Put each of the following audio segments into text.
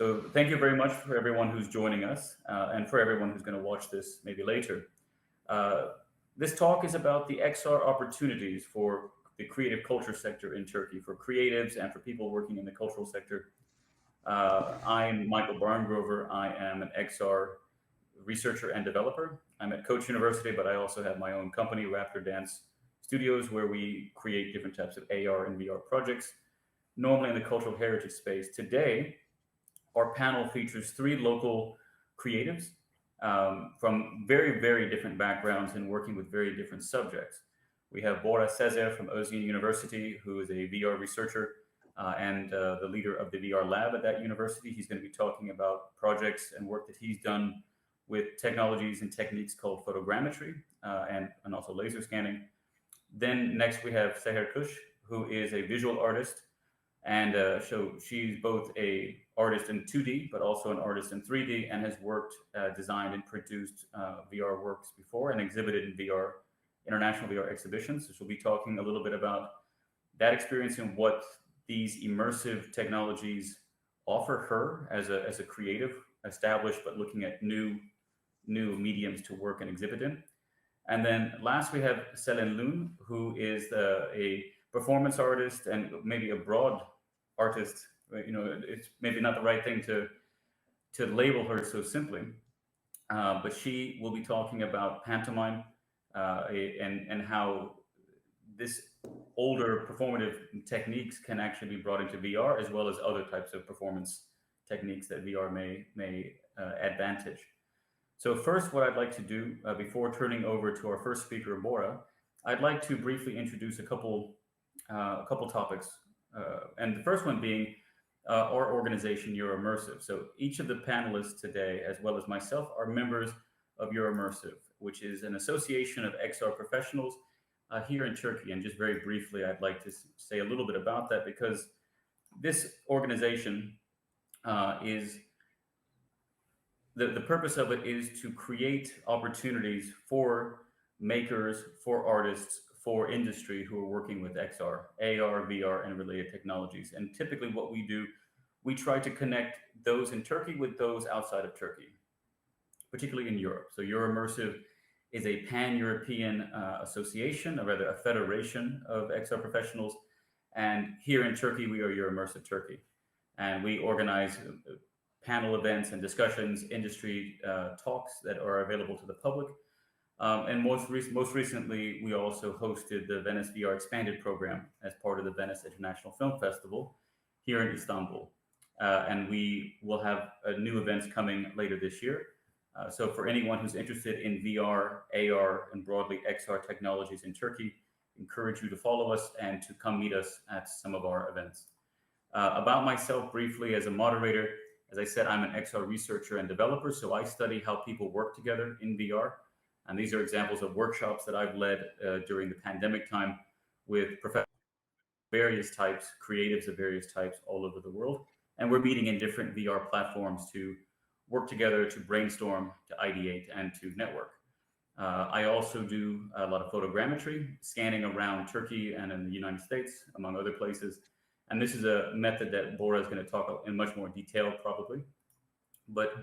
So thank you very much for everyone who's joining us and for everyone who's going to watch this maybe later. This talk is about the XR opportunities for the creative culture sector in Turkey, for creatives and for people working in the cultural sector. I am Michael Barngrover. I am an XR researcher and developer. I'm at Coach University, but I also have my own company, Raptor Dance Studios, where we create different types of AR and VR projects, normally in the cultural heritage space. Today, our panel features three local creatives from very, very different backgrounds and working with very different subjects. We have Bora Sezer from Özyeğin University, who is a VR researcher and the leader of the VR lab at that university. He's going to be talking about projects and work that he's done with technologies and techniques called photogrammetry and also laser scanning. Then next we have Seher Kış, who is a visual artist. And so she's both a artist in 2D, but also an artist in 3D, and has worked, designed, and produced VR works before and exhibited in VR, international VR exhibitions. So she'll be talking a little bit about that experience and what these immersive technologies offer her as a creative, established, but looking at new mediums to work and exhibit in. And then last we have Selen, who is a performance artist and maybe a broad artist. It's maybe not the right thing to label her so simply, but she will be talking about pantomime and how this older performative techniques can actually be brought into VR, as well as other types of performance techniques that VR may advantage. So first, what I'd like to do before turning over to our first speaker, Bora, I'd like to briefly introduce a couple topics, and the first one being our organization, Your Immersive. So each of the panelists today, as well as myself, are members of Your Immersive, which is an association of XR professionals here in Turkey. And just very briefly, I'd like to say a little bit about that, because this organization is the purpose of it is to create opportunities for makers, for artists, for industry who are working with XR, AR, VR, and related technologies. And typically what we do, we try to connect those in Turkey with those outside of Turkey, particularly in Europe. So Your Immersive is a pan-European association, or rather a federation of XR professionals. And here in Turkey, we are Your Immersive Turkey. And we organize panel events and discussions, industry talks that are available to the public. And most recently, we also hosted the Venice VR Expanded program as part of the Venice International Film Festival here in Istanbul. And we will have new events coming later this year. So for anyone who's interested in VR, AR, and broadly XR technologies in Turkey, encourage you to follow us and to come meet us at some of our events. About myself briefly, as a moderator, as I said, I'm an XR researcher and developer, so I study how people work together in VR. And these are examples of workshops that I've led during the pandemic time with professionals of various types, creatives of various types all over the world. And we're meeting in different VR platforms to work together, to brainstorm, to ideate, and to network. I also do a lot of photogrammetry, scanning around Turkey and in the United States, among other places. And this is a method that Bora is going to talk about in much more detail, probably. But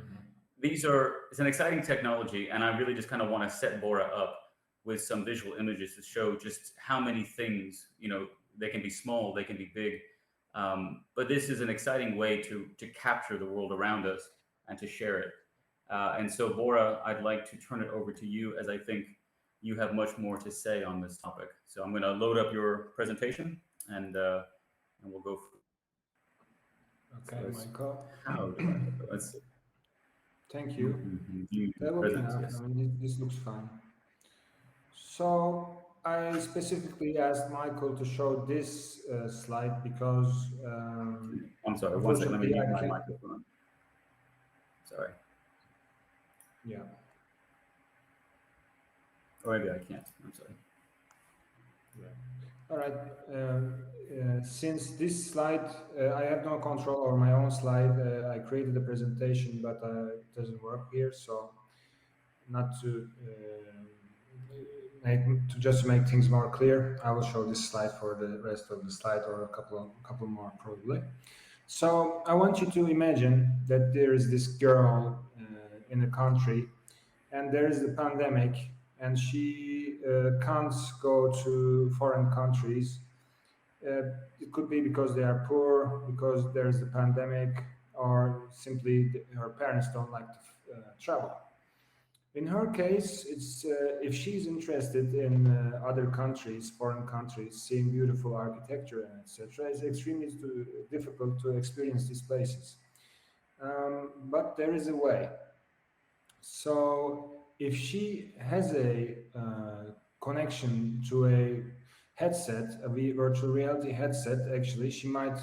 it's an exciting technology, and I really just kind of want to set Bora up with some visual images to show just how many things, they can be small, they can be big, but this is an exciting way to capture the world around us and to share it. And so, Bora, I'd like to turn it over to you, as I think you have much more to say on this topic. So I'm going to load up your presentation, and we'll go. Okay, so Michael. Let's see. Thank you. That will be enough. Yes. I mean, this looks fine. So I specifically asked Michael to show this slide because I'm sorry. One second. Let me mute my microphone. Sorry. Yeah. Or maybe I can't. I'm sorry. Yeah. All right. Since this slide, I have no control over my own slide. I created a presentation, but it doesn't work here. So, not to just make things more clear, I will show this slide for the rest of the slide, or a couple more probably. So I want you to imagine that there is this girl in a country, and there is the pandemic, and she can't go to foreign countries. It could be because they are poor, because there is a pandemic, or simply her parents don't like to travel. In her case, it's if she's interested in other countries, foreign countries, seeing beautiful architecture and etc., it's extremely difficult to experience these places. But there is a way. So if she has a connection to a headset, a virtual reality headset, actually, she might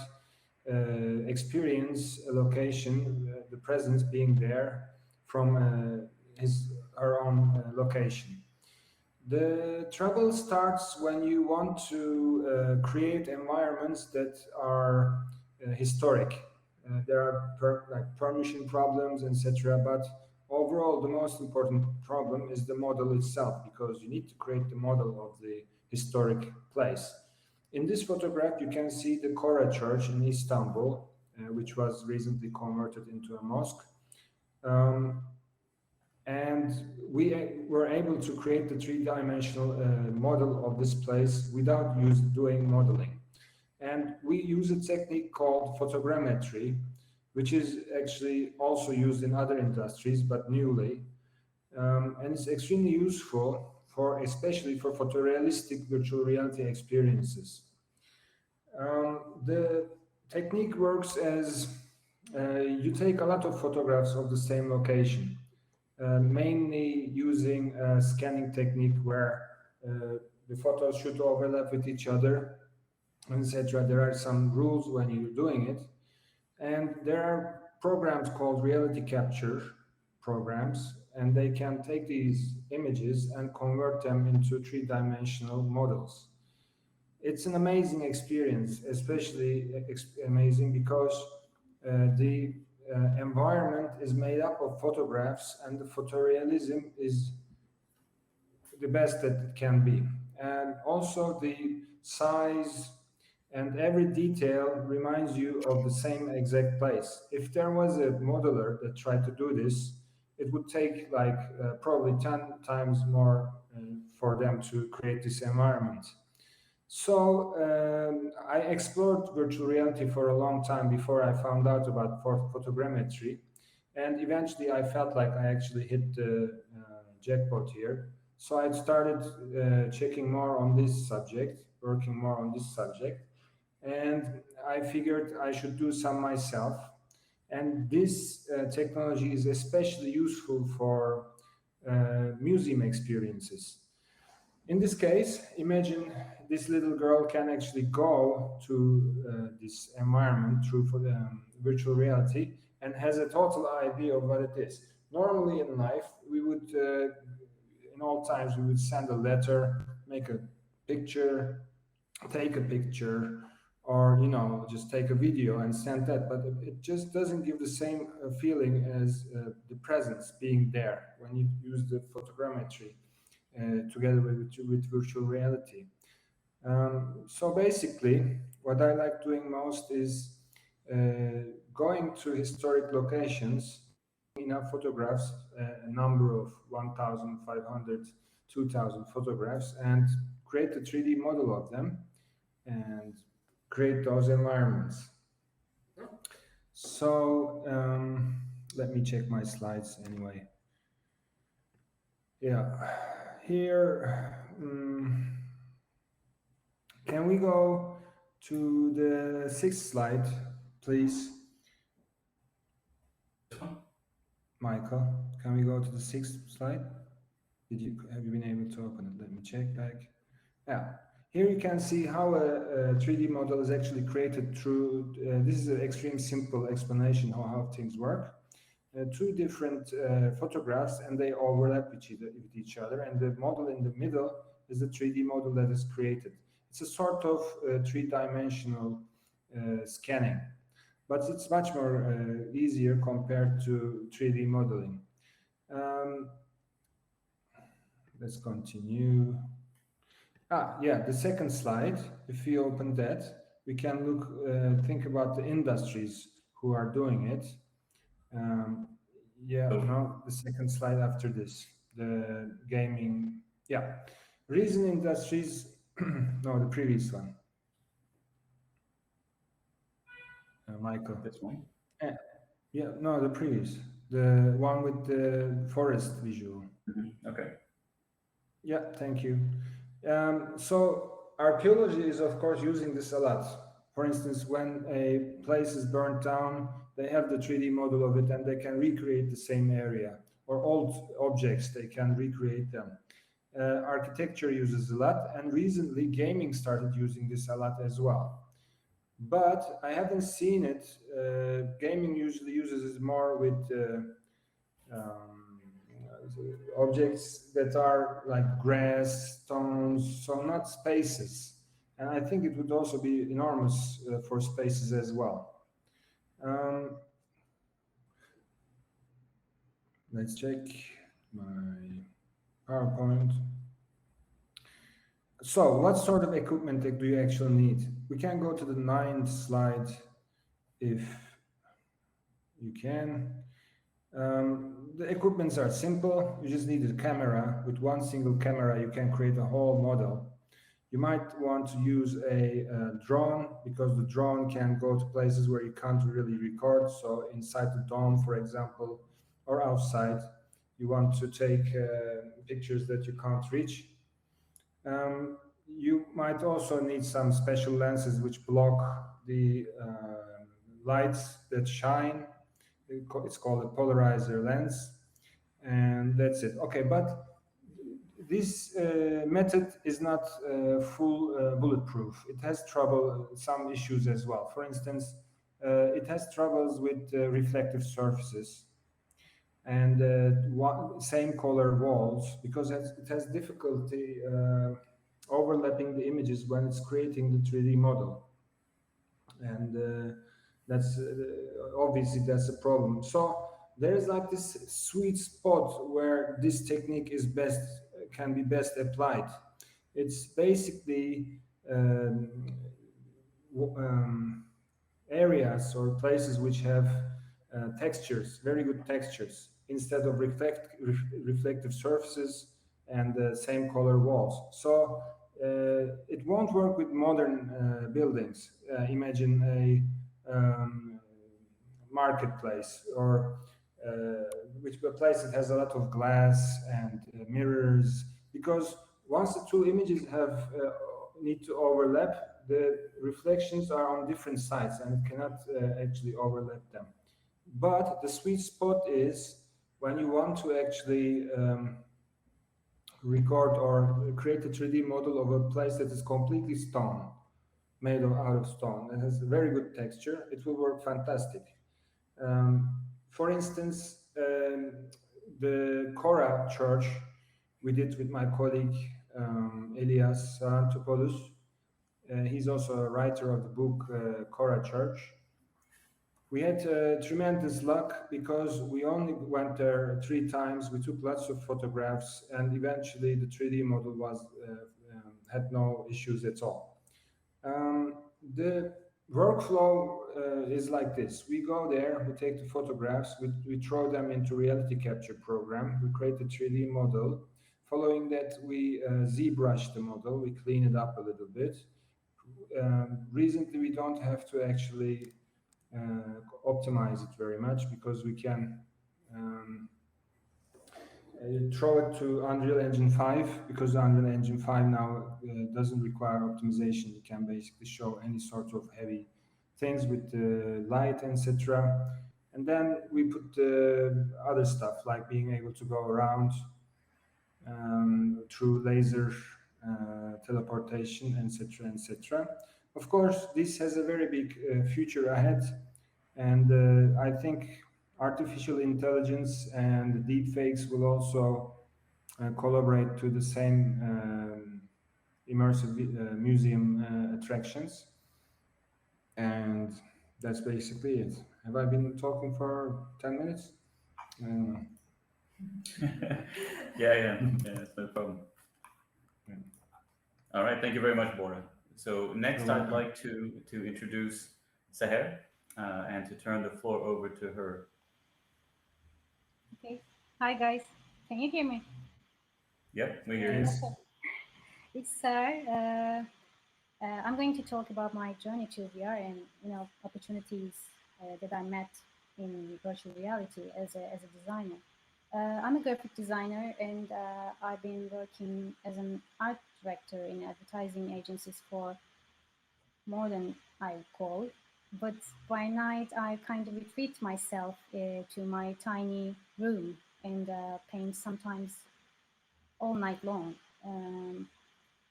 experience a location, the presence being there from her own location. The trouble starts when you want to create environments that are historic. There are like permission problems, etc. But overall, the most important problem is the model itself, because you need to create the model of the historic place. In this photograph, you can see the Kora Church in Istanbul, which was recently converted into a mosque. And we were able to create the three-dimensional model of this place without doing modeling. And we use a technique called photogrammetry, which is actually also used in other industries, but newly. And it's extremely useful especially for photorealistic virtual reality experiences. The technique works as you take a lot of photographs of the same location, mainly using a scanning technique where the photos should overlap with each other, etc. There are some rules when you're doing it. And there are programs called reality capture programs, and they can take these images and convert them into three-dimensional models. It's an amazing experience, especially amazing because the environment is made up of photographs, and the photorealism is the best that it can be. And also the size and every detail reminds you of the same exact place. If there was a modeler that tried to do this, it would take like probably 10 times more for them to create this environment. So I explored virtual reality for a long time before I found out about photogrammetry, and eventually I felt like I actually hit the jackpot here. So I started checking more on this subject, working more on this subject, and I figured I should do some myself. And this technology is especially useful for museum experiences. In this case, imagine this little girl can actually go to this environment through virtual reality and has a total idea of what it is. Normally in life, we would, in all times, we would send a letter, make a picture, take a picture, or just take a video and send that. But it just doesn't give the same feeling as the presence being there when you use the photogrammetry together with virtual reality. So basically, what I like doing most is going to historic locations, enough photographs, a number of 1,500, 2,000 photographs, and create a 3D model of them and create those environments. So let me check my slides anyway. Yeah, here, can we go to the 6th slide, please? Michael, can we go to the 6th slide? Have you been able to open it? Let me check back. Yeah, here you can see how a 3D model is actually created through, this is an extreme simple explanation of how things work. Two different photographs, and they overlap with each other, and the model in the middle is the 3D model that is created. It's a sort of three-dimensional scanning, but it's much more easier compared to 3D modeling. Let's continue. Yeah, the second slide, if you open that, we can think about the industries who are doing it. Yeah, no, the second slide after this, the gaming, yeah, reason industries, no, the previous one. Michael. This one? Yeah, no, the previous, the one with the forest visual. Okay. Yeah, thank you. So archaeology is, of course, using this a lot. For instance, when a place is burnt down, they have the 3D model of it and they can recreate the same area, or old objects, they can recreate them. Architecture uses a lot, and recently gaming started using this a lot as well. But I haven't seen it. Gaming usually uses it more with objects that are like grass, stones, so not spaces. And I think it would also be enormous for spaces as well. Let's check my PowerPoint. So what sort of equipment do you actually need? We can go to the 9th slide if you can. The equipments are simple. You just need a camera. With one single camera, you can create a whole model. You might want to use a drone, because the drone can go to places where you can't really record. So inside the dome, for example, or outside, you want to take pictures that you can't reach. You might also need some special lenses which block the lights that shine. It's called a polarizer lens, and that's it. Okay, but this method is not full bulletproof. It has some issues as well. For instance, it has troubles with reflective surfaces and same color walls, because it has difficulty overlapping the images when it's creating the 3D model. And that's obviously that's a problem. So there's like this sweet spot where this technique can be best applied. It's basically areas or places which have textures, very good textures, instead of reflective surfaces and the same color walls. So it won't work with modern buildings. Imagine a marketplace, or a place that has a lot of glass and mirrors, because once the two images need to overlap, the reflections are on different sides and it cannot actually overlap them. But the sweet spot is when you want to actually record or create a 3D model of a place that is completely stone, made out of stone, and has a very good texture. It will work fantastic. For instance, the Bora church we did with my colleague Elias Sarantopoulos. He's also a writer of the book Bora Church. We had tremendous luck because we only went there 3 times. We took lots of photographs, and eventually the 3D model had no issues at all. The workflow is like this. We go there, we take the photographs, we throw them into reality capture program, we create a 3D model. Following that, we ZBrush the model, we clean it up a little bit. Recently, we don't have to actually optimize it very much, because we can throw it to Unreal Engine 5, because Unreal Engine 5 now doesn't require optimization. You can basically show any sort of heavy things with the light, etc. And then we put other stuff, like being able to go around through laser teleportation, etc., etc. Of course, this has a very big future ahead, and I think artificial intelligence and deepfakes will also collaborate to the same immersive museum attractions. And that's basically it. Have I been talking for 10 minutes? I don't know. Yeah, that's no problem. All right, thank you very much, Bora. So next, I'd like to introduce Seher and to turn the floor over to her. Okay. Hi guys. Can you hear me? Yep, we hear you. It's Seher. I'm going to talk about my journey to VR and opportunities that I met in virtual reality as a designer. I'm a graphic designer and I've been working as an art director in advertising agencies for more than I recall. But by night, I kind of retreat myself to my tiny room and paint sometimes all night long.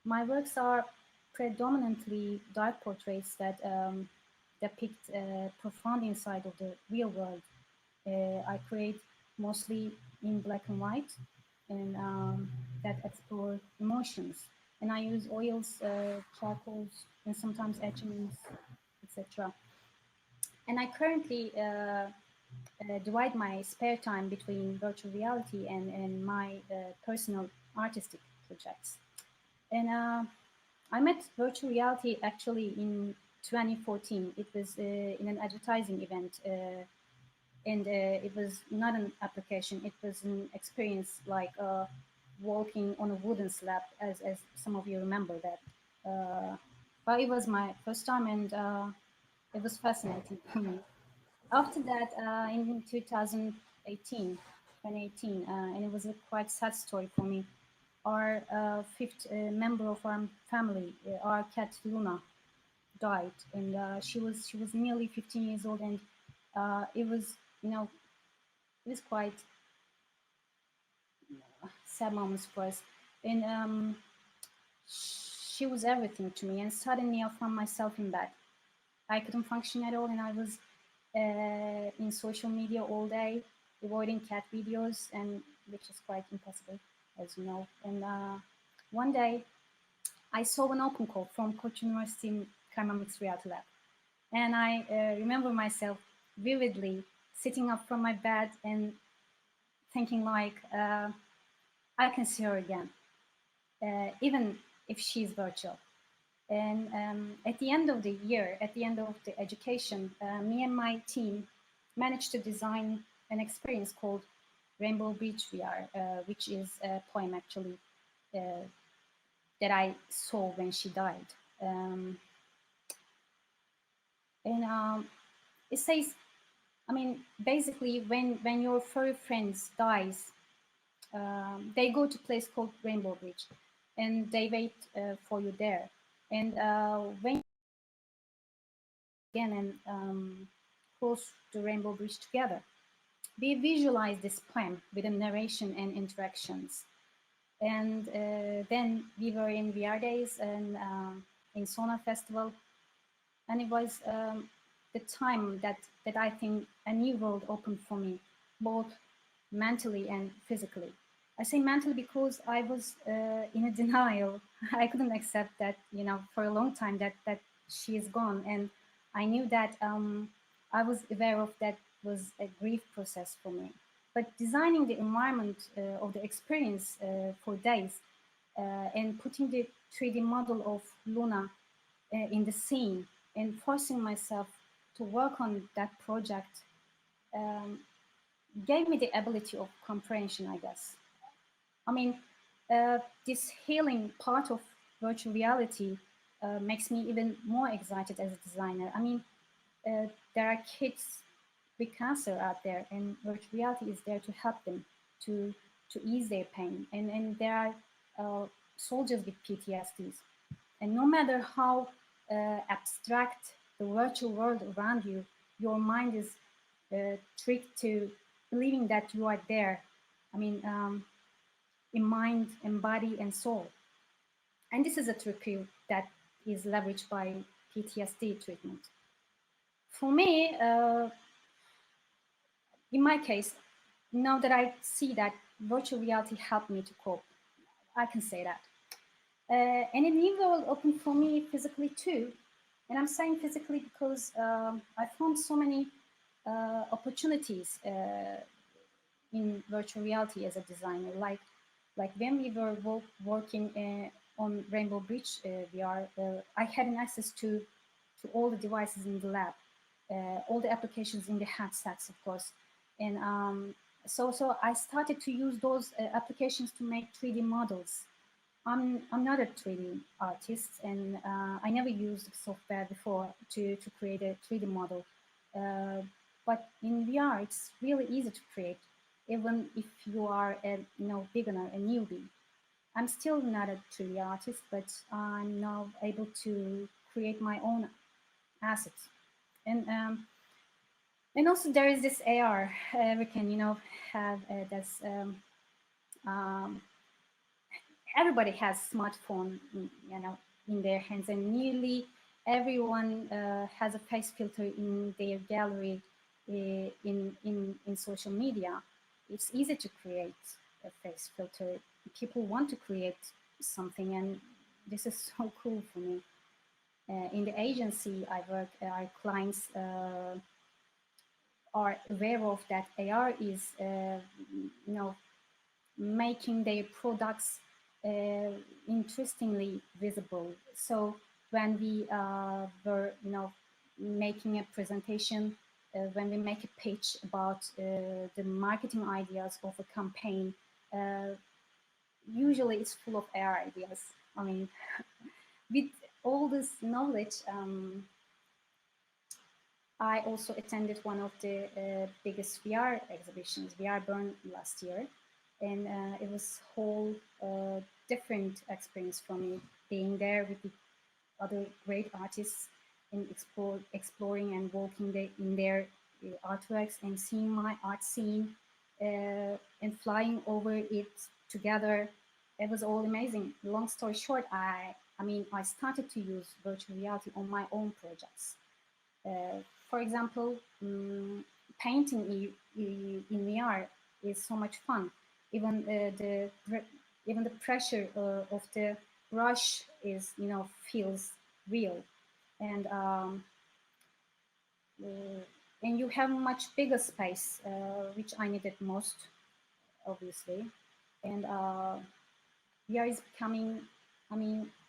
My works are predominantly dark portraits that depict profound insight of the real world. I create mostly in black and white and that explore emotions. And I use oils, charcoals, and sometimes etchings, etc. And I currently divide my spare time between virtual reality and my personal artistic projects. And I met virtual reality actually in 2014. It was in an advertising event. And it was not an application, it was an experience like walking on a wooden slab, as some of you remember that. But it was my first time and it was fascinating for me. After that, in 2018, and it was a quite sad story for me. Our fifth member of our family, our cat Luna, died, and she was nearly 15 years old, and it was it was quite sad moments for us. And she was everything to me. And suddenly I found myself in bed. I couldn't function at all, and I was in social media all day, avoiding cat videos, and which is quite impossible, as you know. And one day, I saw an open call from Koç University Mixed Reality Lab, and I remember myself vividly sitting up from my bed and thinking like, I can see her again, even if she's virtual. And at the end of the year, at the end of the education, me and my team managed to design an experience called Rainbow Bridge VR, which is a poem actually that I saw when she died. It says, I mean, basically when your furry friends dies, they go to a place called Rainbow Bridge and they wait for you there. And when again and cross the Rainbow Bridge together, we visualize this poem with a narration and interactions. And then we were in VR days and in Sona Festival, and it was the time that I think a new world opened for me, both mentally and physically. I say mentally because I was in a denial. I couldn't accept that, for a long time that she is gone. And I knew that I was aware of that was a grief process for me. But designing the environment of the experience for days and putting the 3D model of Luna in the scene and forcing myself to work on that project gave me the ability of comprehension, I guess. I mean, this healing part of virtual reality makes me even more excited as a designer. I mean, there are kids with cancer out there, and virtual reality is there to help them, to ease their pain. And there are soldiers with PTSDs. And no matter how abstract the virtual world around you, your mind is tricked to believing that you are there. I mean, in mind and body and soul. And this is a trick that is leveraged by PTSD treatment. For me, in my case, now that I see that virtual reality helped me to cope, I can say that. And a new world opened for me physically too. And I'm saying physically because I found so many opportunities in virtual reality as a designer. Like when we were working on Rainbow Bridge VR, I had an access to all the devices in the lab, all the applications in the headsets, of course. And so I started to use those applications to make 3D models. I'm not a 3D artist, and I never used software before to create a 3D model. But in VR, it's really easy to create, even if you are a beginner, a newbie. I'm still not a 3D artist, but I'm now able to create my own assets. And also there is this AR. We can have this. Everybody has smartphone, in their hands, and nearly everyone has a face filter in their gallery in social media. It's easy to create a face filter. People want to create something, and this is so cool for me. In the agency I work, our clients are aware of that AR is, making their products interestingly visible. So when we were, making a presentation, when we make a pitch about the marketing ideas of a campaign, usually it's full of AR ideas. I mean, with all this knowledge, I also attended one of the biggest VR exhibitions, VR Bern, last year. And it was a whole different experience for me, being there with the other great artists and exploring and walking in their artworks and seeing my art scene and flying over it together. It was all amazing. Long story short, I started to use virtual reality on my own projects. For example, painting in VR is so much fun. Even the pressure of the brush is feels real, and you have much bigger space, which I needed most, obviously. And VR is becoming,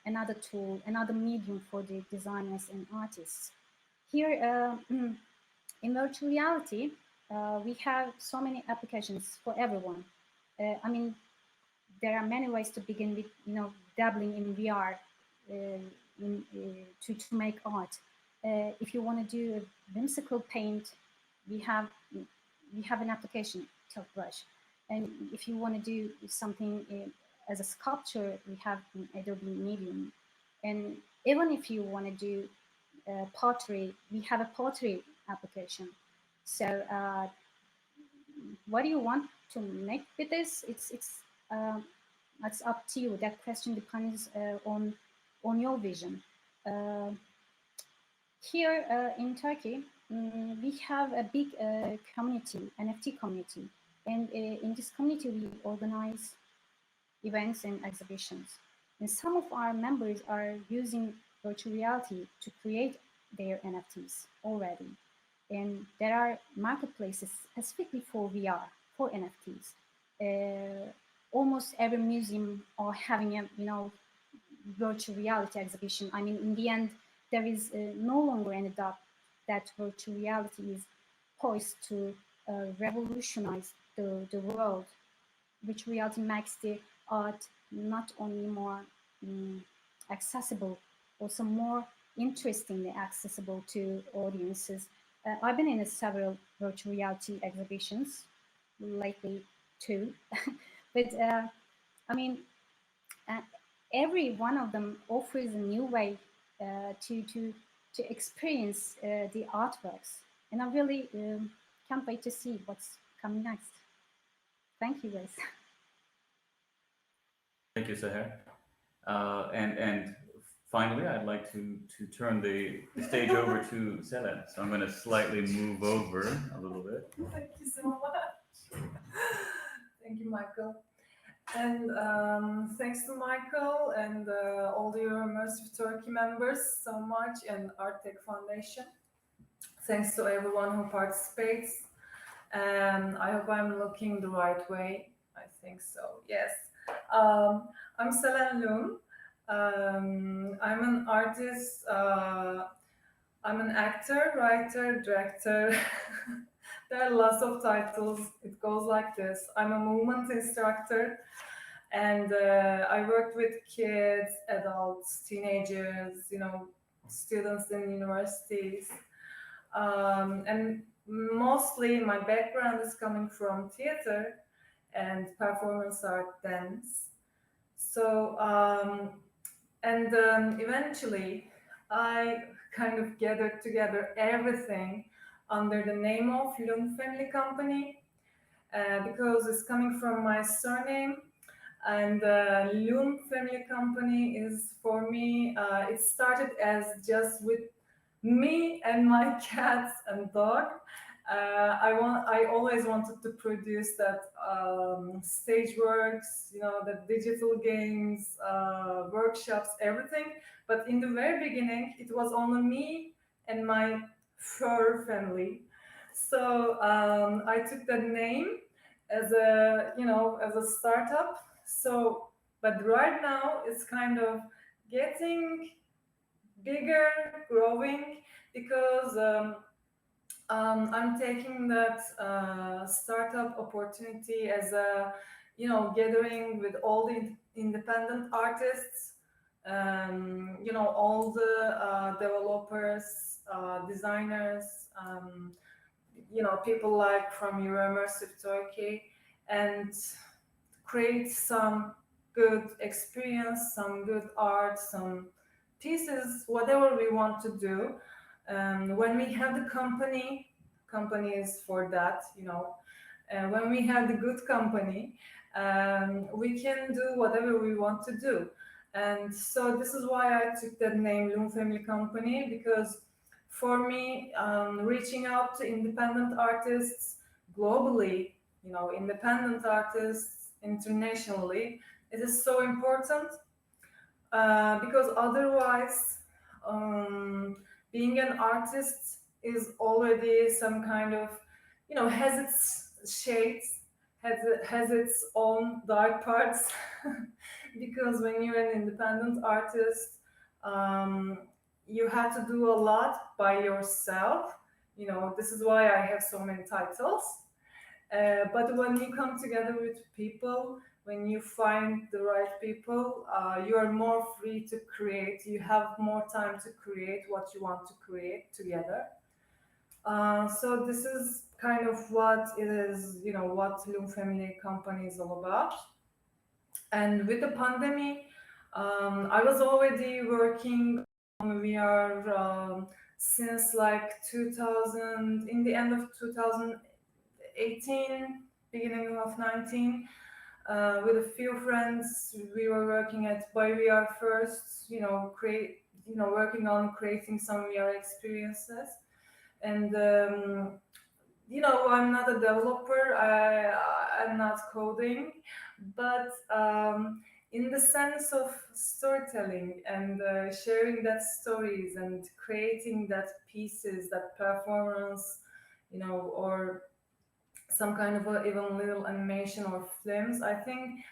another tool, another medium for the designers and artists. Here in virtual reality, we have so many applications for everyone. There are many ways to begin with, dabbling in VR to make art. If you want to do a whimsical paint, we have an application, Tilt Brush. And if you want to do something as a sculpture, we have Adobe Medium. And even if you want to do pottery, we have a pottery application. So what do you want to make with this? It's up to you. That question depends on your vision. Here in Turkey, we have a big community, NFT community, and in this community we organize events and exhibitions. And some of our members are using virtual reality to create their NFTs already. And there are marketplaces specifically for VR, for NFTs. Almost every museum are having a virtual reality exhibition. In the end, there is no longer any doubt that virtual reality is poised to revolutionize the world. Virtual reality makes the art not only more accessible, also more interestingly accessible to audiences. I've been in several virtual reality exhibitions lately too, but every one of them offers a new way to experience the artworks, and I really can't wait to see what's coming next. Thank you, guys. Thank you, Seher. And finally, I'd like to turn the stage over to Selen. So I'm going to slightly move over a little bit. Thank you so much. Thank you, Michael. And thanks to Michael and all the Immersive Turkey members so much, and ArtTech Foundation. Thanks to everyone who participates. And I hope I'm looking the right way. I think so, yes. I'm Selen Lum. I'm an artist. I'm an actor, writer, director. There are lots of titles. It goes like this. I'm a movement instructor, and I worked with kids, adults, teenagers, students in universities. And mostly my background is coming from theater and performance art, dance. So, and eventually I kind of gathered together everything under the name of Lung Family Company, because it's coming from my surname. And Lung Family Company is, for me, it started as just with me and my cats and dog. I always wanted to produce that stage works, the digital games, workshops, everything. But in the very beginning, it was only me and my fur family. So I took that name as a startup. So, but right now it's kind of getting bigger, growing, because I'm taking that startup opportunity as a, gathering with all the independent artists, all the developers, designers, people like from your immersive Turkey, and create some good experience, some good art, some pieces, whatever we want to do. When we have the company is for that, when we have the good company, we can do whatever we want to do. And so this is why I took that name, Lung Family Company, because for me, reaching out to independent artists globally, independent artists internationally, it is so important, because otherwise, being an artist is already some kind of, has its shades, has its own dark parts. Because when you're an independent artist, you have to do a lot by yourself. This is why I have so many titles. But when you come together with people, when you find the right people, you are more free to create. You have more time to create what you want to create together. So this is kind of what it is, what Lung Family Company is all about. And with the pandemic, I was already working on VR since like 2000, in the end of 2018, beginning of 19. With a few friends, we were working at By VR first, working on creating some VR experiences. And I'm not a developer. I'm not coding, but in the sense of storytelling and sharing that stories and creating that pieces, that performance, or some kind of even little animation or films. I think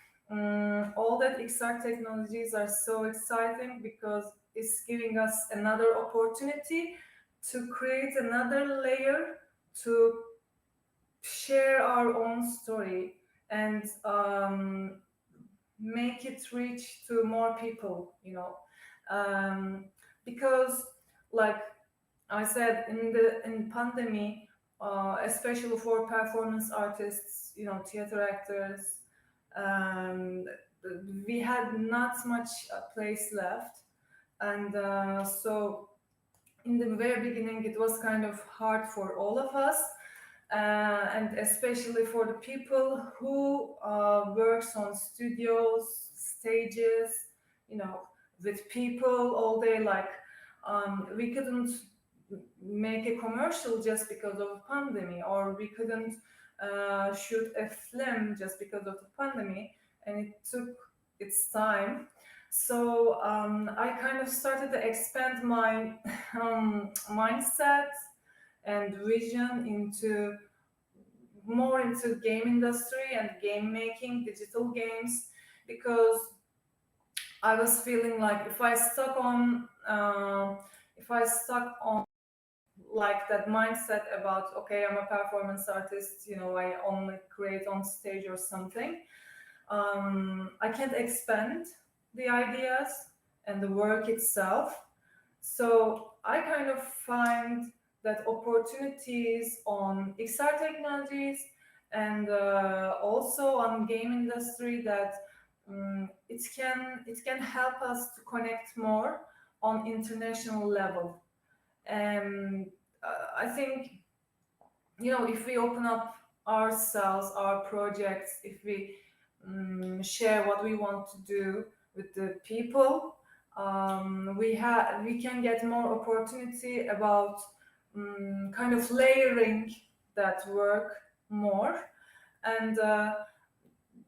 all that XR technologies are so exciting because it's giving us another opportunity to create another layer, to share our own story and make it reach to more people, because like I said, in pandemic, especially for performance artists, theater actors, we had not much place left. And so in the very beginning, it was kind of hard for all of us, and especially for the people who works on studios, stages, with people all day. Like we couldn't make a commercial just because of the pandemic, or we couldn't shoot a film just because of the pandemic, and it took its time. So I kind of started to expand my mindset and vision into game industry and game making, digital games, because I was feeling like if I stuck on like that mindset about, okay, I'm a performance artist, you know, I only create on stage or something, I can't expand the ideas and the work itself. So I kind of find that opportunities on XR technologies and also on game industry, that it can help us to connect more on international level. And I think, you know, if we open up ourselves, our projects, if we share what we want to do with the people, we can get more opportunity about kind of layering that work more. And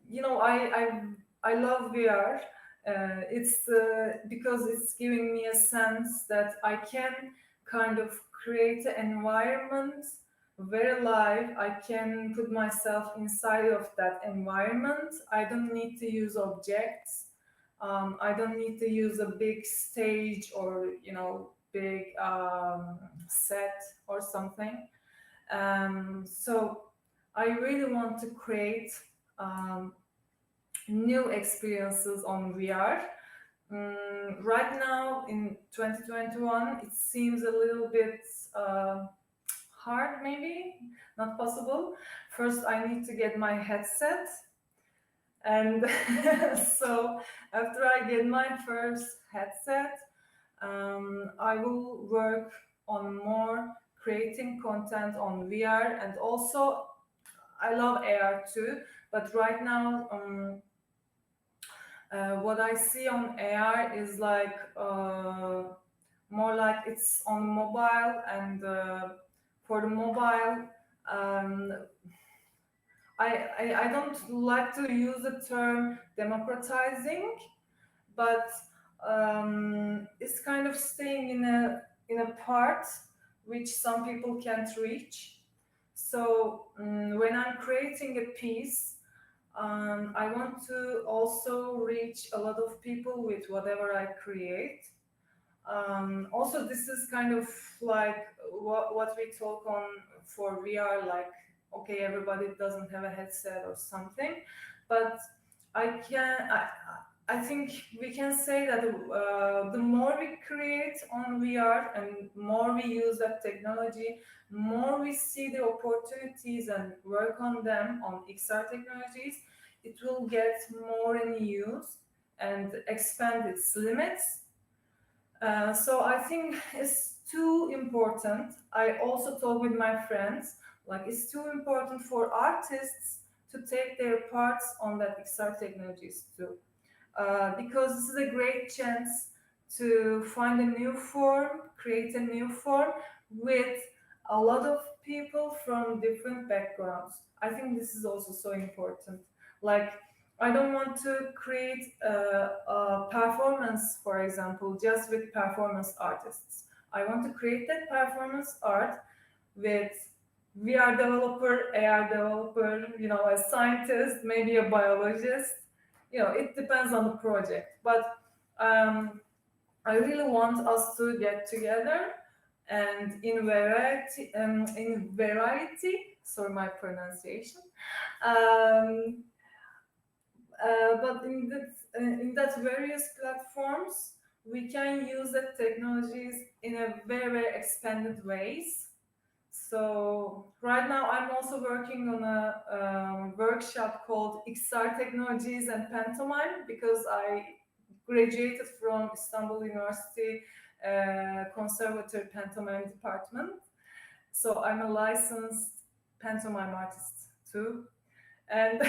you know, I love VR. It's because it's giving me a sense that I can kind of create an environment very live. I can put myself inside of that environment. I don't need to use objects. I don't need to use a big stage or, you know, big set or something. So I really want to create new experiences on VR. Right now in 2021, it seems a little bit hard, maybe not possible. First, I need to get my headset, and so after I get my first headset, I will work on more creating content on VR. And also I love AR too, but right now what I see on AR is like more like it's on mobile, and for the mobile, I don't like to use the term democratizing, but it's kind of staying in a part which some people can't reach. So when I'm creating a piece, I want to also reach a lot of people with whatever I create. Also, this is kind of like what we talk on for VR, like, okay, everybody doesn't have a headset or something, but I think we can say that the more we create on VR and more we use that technology, more we see the opportunities and work on them on XR technologies, it will get more in use and expand its limits. So I think it's too important. I also talk with my friends, like it's too important for artists to take their parts on that XR technologies too. Because this is a great chance to find a new form, create a new form with a lot of people from different backgrounds. I think this is also so important. Like, I don't want to create a performance, for example, just with performance artists. I want to create that performance art with VR developer, AR developer, you know, a scientist, maybe a biologist. You know, it depends on the project. But I really want us to get together and in variety, sorry my pronunciation, but in that various platforms, we can use the technologies in a very, very expanded ways. So right now I'm also working on a workshop called XR Technologies and Pantomime, because I graduated from Istanbul University Conservatory Pantomime Department. So I'm a licensed pantomime artist too. And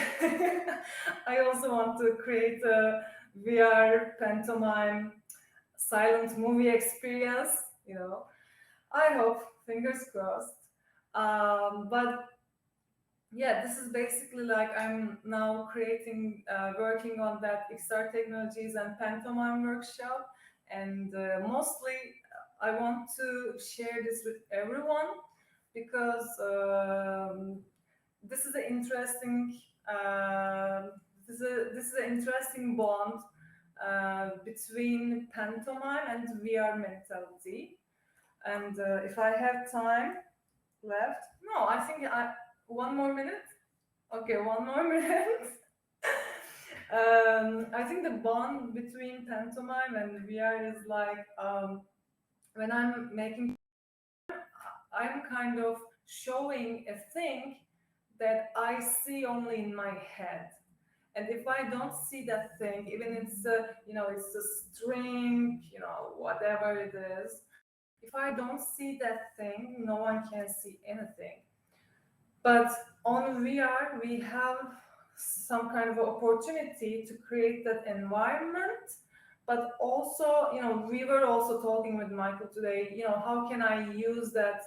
I also want to create a VR pantomime silent movie experience, you know. I hope, fingers crossed. But yeah, this is basically like I'm now creating, working on that XR technologies and pantomime workshop. And mostly I want to share this with everyone, because this is an interesting this is an interesting bond between pantomime and VR mentality. And if I have time left, no, I think 1 more minute. Okay, 1 more minute. I think the bond between pantomime and VR is like when I'm making, I'm kind of showing a thing that I see only in my head. And if I don't see that thing, even it's it's a string, whatever it is, if I don't see that thing, no one can see anything. But on VR, we have some kind of opportunity to create that environment. But also, we were also talking with Michael today, how can I use that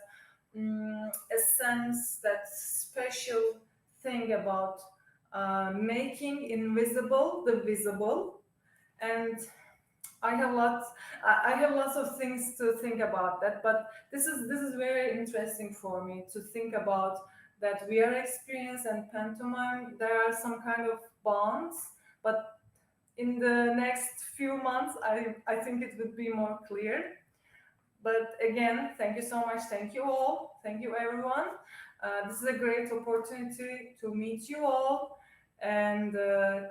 essence, that special thing about making invisible the visible. And I have lots of things to think about that, but this is very interesting for me to think about that VR experience and pantomime. There are some kind of bonds, but in the next few months, I think it would be more clear. But again, thank you so much. Thank you all. Thank you, everyone. This is a great opportunity to meet you all and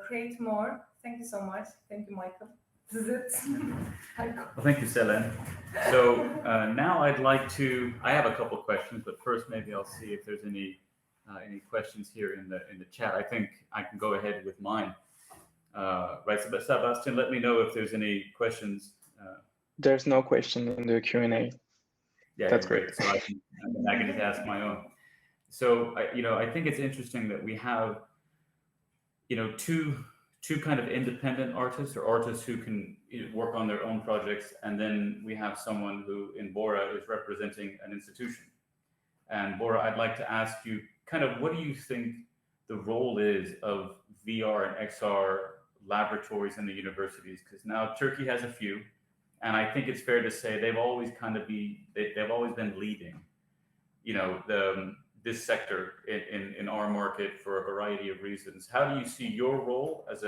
create more. Thank you so much. Thank you, Michael. This is it. Well, thank you, Selen. So now I have a couple of questions, but first maybe I'll see if there's any questions here in the chat. I think I can go ahead with mine. Right, so Sebastian, let me know if there's any questions. There's no question in the Q&A. Yeah, that's great. So I can just ask my own. So I think it's interesting that we have two kind of independent artists, or artists who can work on their own projects, and then we have someone who in Bora is representing an institution. And Bora, I'd like to ask you kind of, what do you think the role is of VR and XR laboratories in the universities? Because now Turkey has a few, and I think it's fair to say they've always been leading, this sector in our market for a variety of reasons. How do you see your role as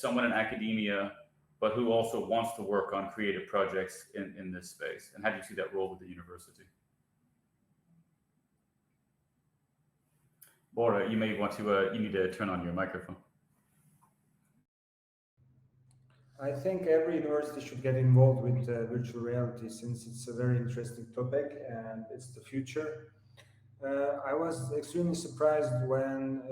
someone in academia, but who also wants to work on creative projects in this space? And how do you see that role with the university? Bora, you may want to, you need to turn on your microphone. I think every university should get involved with virtual reality, since it's a very interesting topic and it's the future. I was extremely surprised when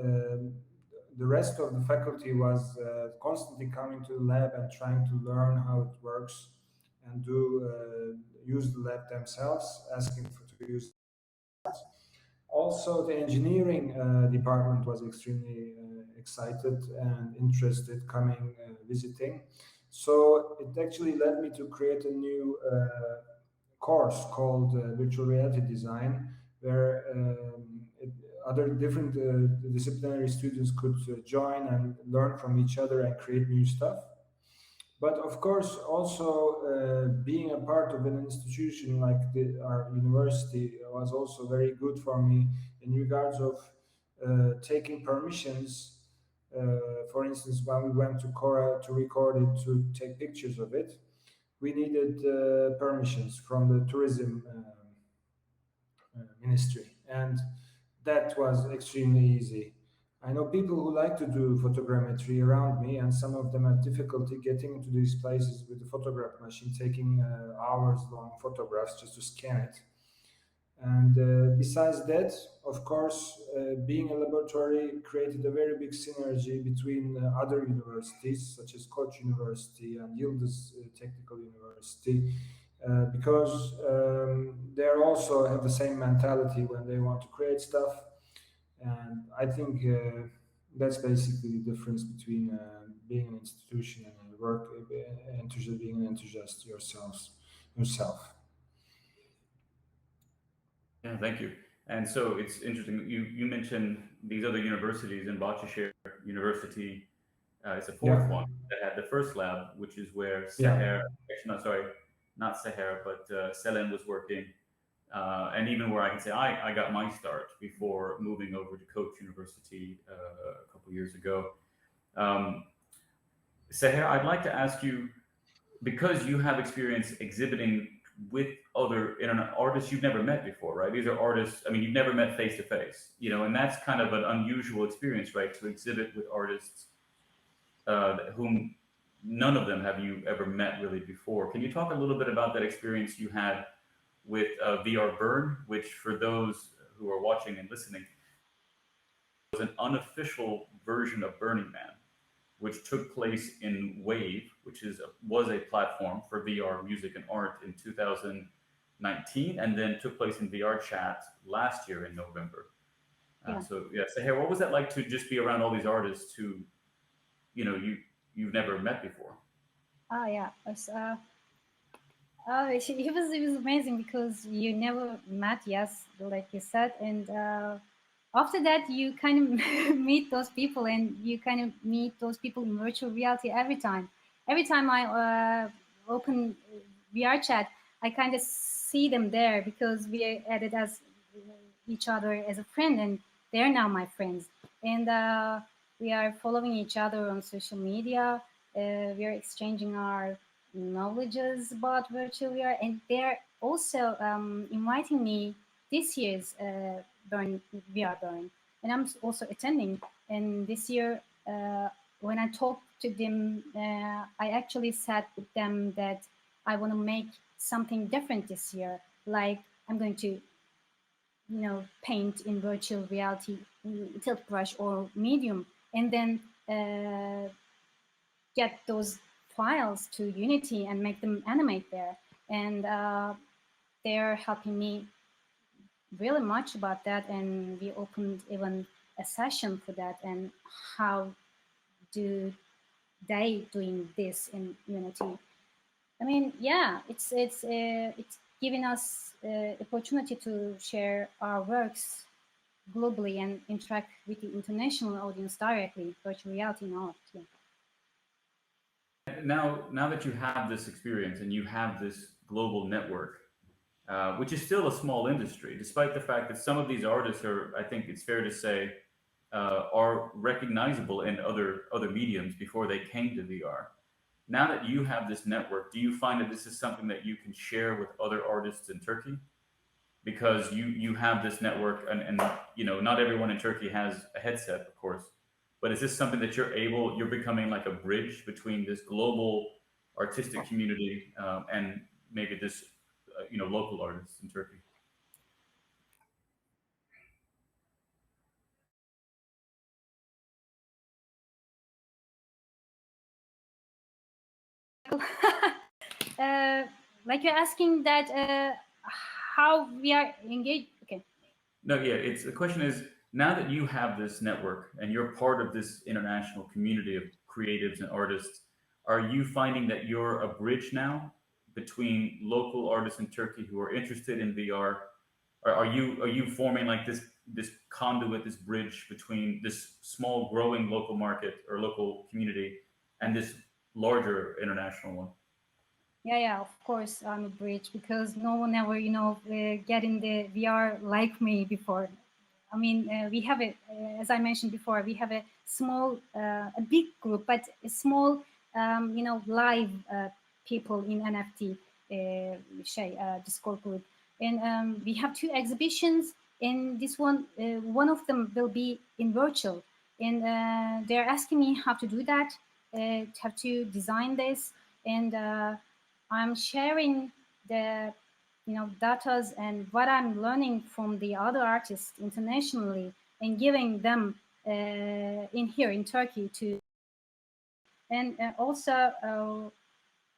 the rest of the faculty was constantly coming to the lab and trying to learn how it works and use the lab themselves, asking to use it. Also, the engineering department was extremely excited and interested, coming visiting. So it actually led me to create a new course called Virtual Reality Design, where other different disciplinary students could join and learn from each other and create new stuff. But of course, also being a part of an institution like our university was also very good for me in regards of taking permissions. For instance, when we went to Bora to record it, to take pictures of it, we needed permissions from the tourism ministry, and that was extremely easy. I know people who like to do photogrammetry around me, and some of them have difficulty getting into these places with the photograph machine, taking hours-long photographs just to scan it. And besides that, of course, being a laboratory created a very big synergy between other universities, such as Koç University and Yıldız Technical University, because they also have the same mentality when they want to create stuff. And I think that's basically the difference between being an institution and a work enthusiast, being an enthusiast yourself. Yeah, thank you. And so it's interesting, you mentioned these other universities, in Bahçeşehir University is the fourth one that had the first lab, which is where Seher, not Seher, but Selen was working. And even where I can say I got my start before moving over to Koç University a couple years ago. Seher, I'd like to ask you, because you have experience exhibiting with other internet artists you've never met before, right? These are artists, I mean, you've never met face to face, you know, and that's kind of an unusual experience, right? To exhibit with artists whom none of them have you ever met really before. Can you talk a little bit about that experience you had with VR Burn, which for those who are watching and listening, was an unofficial version of Burning Man, which took place in Wave, which was a platform for VR music and art in 2019, and then took place in VR chat last year in November. Yeah. So hey, what was that like to just be around all these artists who, you know, you've never met before? Oh yeah, it was amazing because you never met, yes, like you said, and after that you kind of meet those people, and you kind of meet those people in virtual reality every time. Every time I open VR chat, I kind of see them there because we added as each other as a friend, and they're now my friends, and we are following each other on social media. We are exchanging our knowledges about virtual VR, and they're also inviting me this year's VR Burn, and I'm also attending. And this year, when I talked to them, I actually said with them that I want to make something different this year. Like I'm going to, paint in virtual reality, tilt brush or medium, and then get those files to Unity and make them animate there. And they're helping me really much about that. And we opened even a session for that, and how do they doing this in Unity. I mean, yeah, it's giving us opportunity to share our works globally and interact with the international audience directly, virtual reality and art. Yeah. Now that you have this experience and you have this global network, which is still a small industry, despite the fact that some of these artists are, I think it's fair to say, are recognizable in other mediums before they came to VR. Now that you have this network, do you find that this is something that you can share with other artists in Turkey? Because you have this network, and you know, not everyone in Turkey has a headset, of course. But is this something that you're becoming like a bridge between this global artistic community and maybe this, local artists in Turkey? Like you're asking that how we are engaged. Okay. No, yeah. The question is, now that you have this network and you're part of this international community of creatives and artists, are you finding that you're a bridge now between local artists in Turkey who are interested in VR? Are you forming like this conduit, this bridge between this small growing local market or local community and this larger international one? Yeah, of course I'm a bridge, because no one ever, get in the VR like me before. I mean, we have as I mentioned before, we have a small, a big group, but a small, live people in NFT Discord group. And we have 2 exhibitions, and this one of them will be in virtual. And they're asking me how to do that, how to design this. And I'm sharing the datas and what I'm learning from the other artists internationally, and giving them in here in Turkey to. And also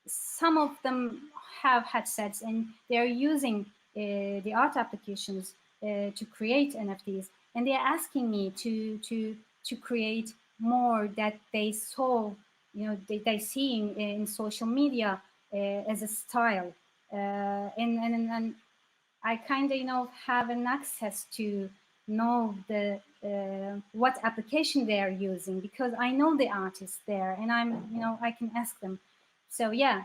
some of them have headsets, and they're using the art applications to create NFTs, and they're asking me to create more that they saw, they seeing in social media as a style, and I kind of have an access to know the what application they are using, because I know the artists there, and I can ask them. So yeah,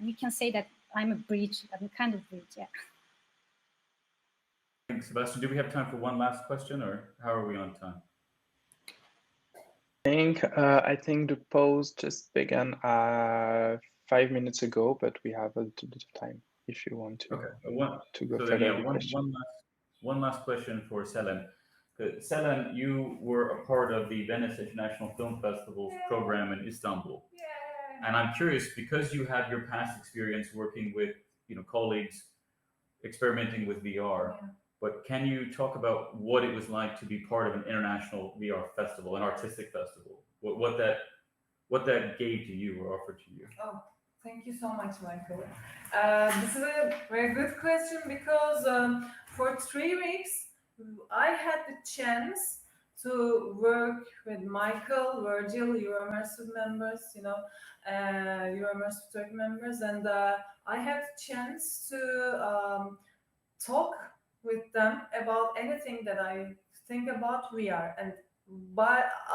we can say that I'm a bridge. I'm a kind of bridge. Yeah. Thanks, Sebastian. Do we have time for one last question, or how are we on time? I think the post just began 5 minutes ago, but we have a little bit of time if you want to go so further. then, yeah, one last question for Selen. Selen, you were a part of the Venice International Film Festival's program in Istanbul. And I'm curious, because you have your past experience working with colleagues experimenting with VR, but can you talk about what it was like to be part of an international VR festival, an artistic festival? What that gave to you or offered to you? Oh, thank you so much, Michael. This is a very good question because for 3 weeks I had the chance to work with Michael, Virgil, your immersive members, your immersive Turkey members, and I had the chance to talk with them about anything that I think about VR. And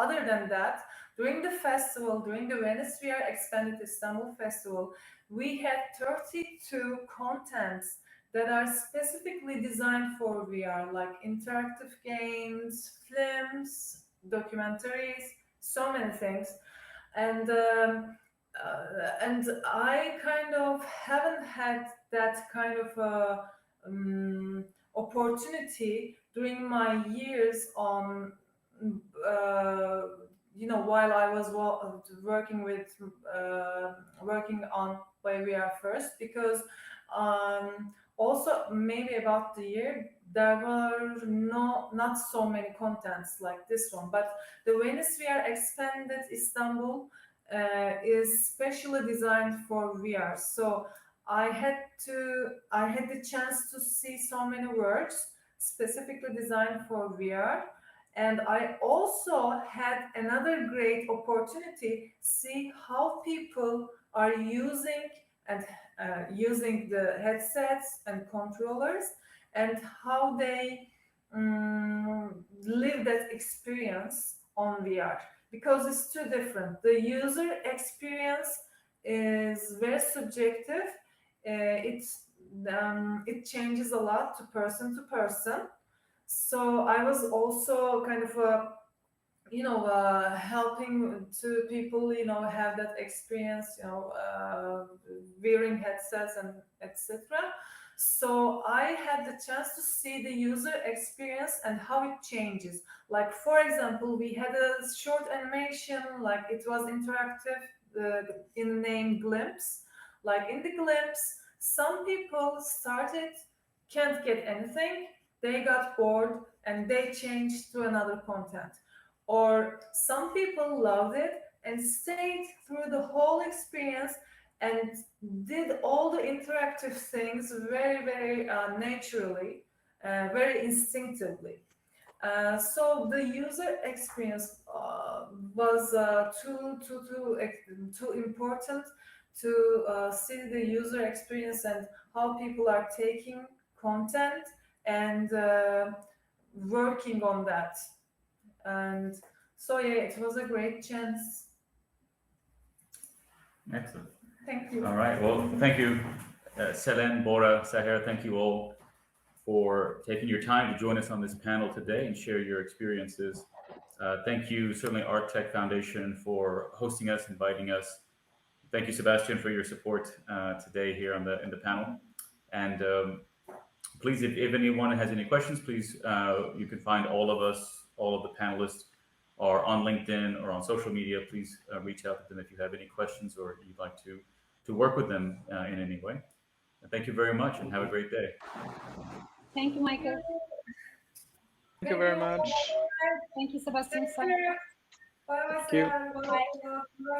other than that, during the festival, during the Venice VR Expanded Istanbul Festival, we had 32 contents that are specifically designed for VR, like interactive games, films, documentaries, so many things. And I kind of haven't had that kind of opportunity during my years on while I was working on VR first, because also maybe about the year there were not so many contents like this one, but the Venice VR Expanded Istanbul is specially designed for VR. So I had the chance to see so many works specifically designed for VR. And I also had another great opportunity see how people are using the headsets and controllers, and how they live that experience on VR, because it's too different. The user experience is very subjective. It changes a lot to person. So I was also kind of helping to people have that experience, wearing headsets and etc. So I had the chance to see the user experience and how it changes. Like, for example, we had a short animation, like it was interactive, in the name Glimpse. Like in the Glimpse, some people can't get anything, they got bored and they changed to another content. Or some people loved it and stayed through the whole experience and did all the interactive things very, very naturally, very instinctively. So the user experience was too important to see the user experience and how people are taking content and working on that. And so yeah, it was a great chance. Excellent. Thank you. All right. Well, thank you, Selen, Bora, Seher. Thank you all for taking your time to join us on this panel today and share your experiences. Thank you, certainly Art Tech Foundation, for hosting us, inviting us. Thank you, Sebastian, for your support today here in the panel. And please, if anyone has any questions, please, you can find all of us, all of the panelists are on LinkedIn or on social media. Please reach out to them if you have any questions or you'd like to work with them in any way. And thank you very much and have a great day. Thank you, Michael. Thank you very much. Thank you, Sebastian. Bye. Thank you. Bye.